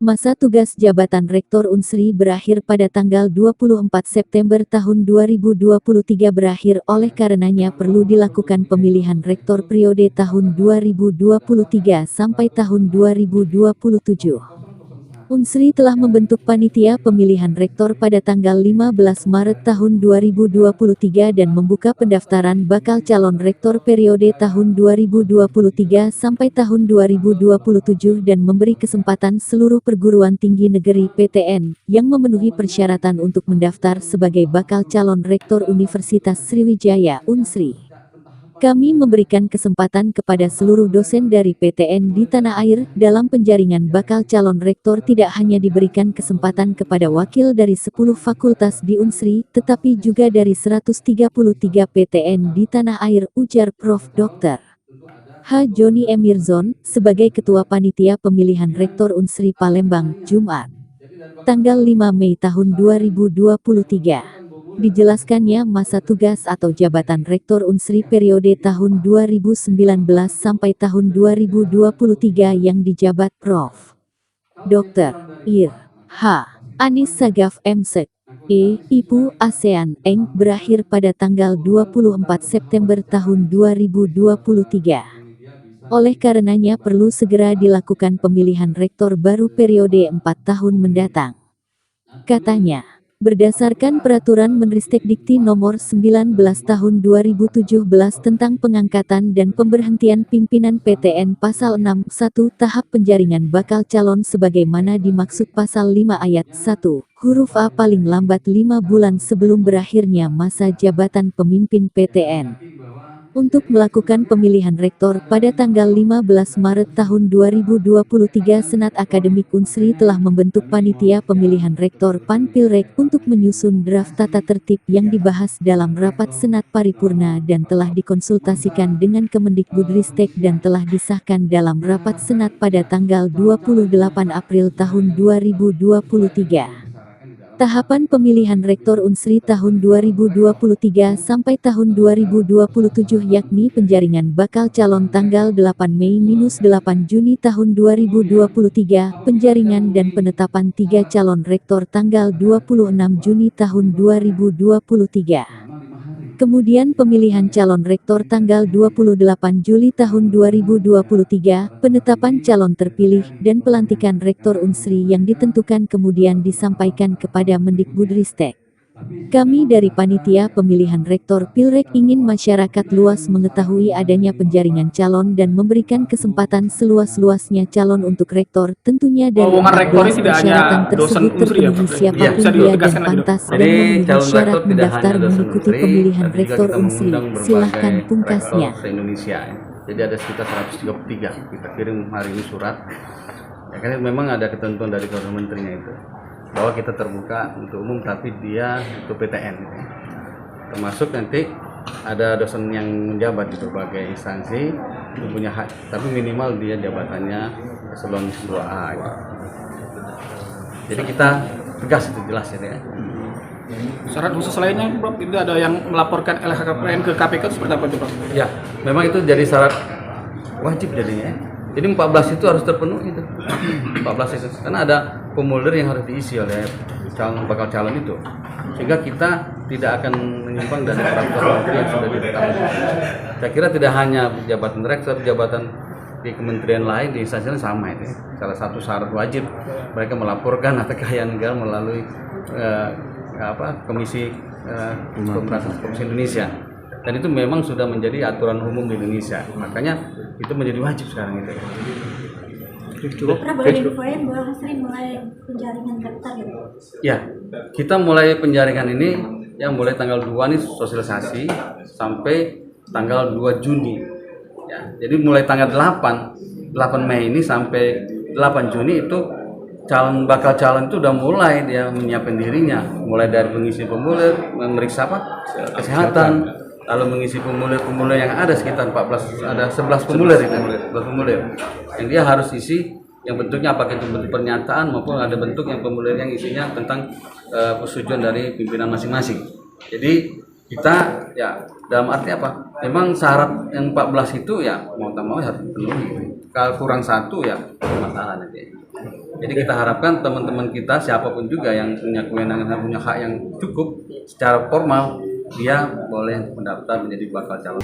Masa tugas jabatan Rektor Unsri berakhir pada tanggal 24 September tahun 2023 berakhir oleh karenanya perlu dilakukan pemilihan Rektor periode tahun 2023 sampai tahun 2027. Unsri telah membentuk panitia pemilihan rektor pada tanggal 15 Maret tahun 2023 dan membuka pendaftaran bakal calon rektor periode tahun 2023 sampai tahun 2027 dan memberi kesempatan seluruh perguruan tinggi negeri PTN yang memenuhi persyaratan untuk mendaftar sebagai bakal calon rektor Universitas Sriwijaya Unsri. Kami memberikan kesempatan kepada seluruh dosen dari PTN di tanah air dalam penjaringan bakal calon rektor tidak hanya diberikan kesempatan kepada wakil dari 10 fakultas di Unsri, tetapi juga dari 133 PTN di tanah air, ujar Prof. Dr. H. Joni Emirzon, sebagai Ketua Panitia Pemilihan Rektor Unsri Palembang, Jumat, tanggal 5 Mei tahun 2023. Dijelaskannya masa tugas atau jabatan Rektor Unsri periode tahun 2019 sampai tahun 2023 yang dijabat Prof. Dr. Ir. H. Anis Sagaf M.Sek. IPU ASEAN Eng berakhir pada tanggal 24 September tahun 2023. Oleh karenanya perlu segera dilakukan pemilihan rektor baru periode 4 tahun mendatang. Katanya, berdasarkan Peraturan Menristek Dikti Nomor 19 Tahun 2017 tentang pengangkatan dan pemberhentian pimpinan PTN Pasal 6, 1 tahap penjaringan bakal calon sebagaimana dimaksud Pasal 5 Ayat 1, huruf A paling lambat 5 bulan sebelum berakhirnya masa jabatan pemimpin PTN. Untuk melakukan pemilihan rektor pada tanggal 15 Maret tahun 2023 Senat Akademik Unsri telah membentuk panitia pemilihan rektor Panpilrek untuk menyusun draft tata tertib yang dibahas dalam rapat Senat Paripurna dan telah dikonsultasikan dengan Kemendikbudristek dan telah disahkan dalam rapat Senat pada tanggal 28 April tahun 2023. Tahapan pemilihan Rektor Unsri tahun 2023 sampai tahun 2027 yakni penjaringan bakal calon tanggal 8 Mei-8 Juni tahun 2023, penjaringan dan penetapan 3 calon rektor tanggal 26 Juni tahun 2023. Kemudian pemilihan calon rektor tanggal 28 Juli tahun 2023, penetapan calon terpilih, dan pelantikan rektor Unsri yang ditentukan kemudian disampaikan kepada Mendikbudristek. Kami dari Panitia Pemilihan Rektor Pilrek ingin masyarakat luas mengetahui adanya penjaringan calon dan memberikan kesempatan seluas-luasnya calon untuk rektor, tentunya dari 14 persyaratan tersebut terpenuhi siapapun dia dan pantas dan memenuhi syarat mendaftar mengikuti pemilihan rektor Unsri. Silahkan pungkasnya. Jadi ada sekitar 133, kita kirim hari ini surat. Ya, karena memang ada ketentuan dari Menterinya itu bahwa kita terbuka untuk umum, tapi dia itu PTN gitu. Termasuk nanti ada dosen yang menjabat di berbagai instansi itu punya hak, tapi minimal dia jabatannya eselon 2A gitu. Jadi kita tegas, itu jelas ya. Syarat khusus lainnya, Prof, itu ada yang melaporkan LHKPN ke KPK seperti apa itu, Prof? Ya, memang itu jadi syarat wajib jadinya. Jadi 14 itu harus terpenuhi itu. 14 itu karena ada formulir yang harus diisi oleh bakal calon itu. Sehingga kita tidak akan menyimpang dari peraturan menteri yang sudah ditetapkan. Saya kira tidak hanya jabatan rektor, jabatan di kementerian lain, di instansi lain sama itu. Salah satu syarat wajib mereka melaporkan harta kekayaan negara melalui Komisi Pemberantasan Korupsi Indonesia. Dan itu memang sudah menjadi aturan umum di Indonesia. Makanya itu menjadi wajib sekarang itu. Pernah boleh infoin bahwa Unsri mulai penjaringan rektor ya? Ya, kita mulai penjaringan ini yang mulai tanggal 2 nih sosialisasi sampai tanggal 2 Juni. Ya, jadi mulai tanggal 8 Mei ini sampai 8 Juni itu bakal calon itu udah mulai dia menyiapkan dirinya, mulai dari mengisi formulir, memeriksa kesehatan, lalu mengisi formulir yang ada sekitar 11 formulir itu, 11 formulir yang dia harus isi, yang bentuknya apakah itu bentuk pernyataan maupun ada bentuk yang formulir yang isinya tentang persetujuan dari pimpinan masing-masing. Jadi kita ya dalam arti apa? Memang syarat yang 14 itu ya mau tak mau harus dipenuhi. Kalau kurang satu ya masalah nanti. Jadi kita harapkan teman-teman kita siapapun juga yang punya kewenangan dan punya hak yang cukup secara formal dia boleh mendaftar menjadi bakal calon.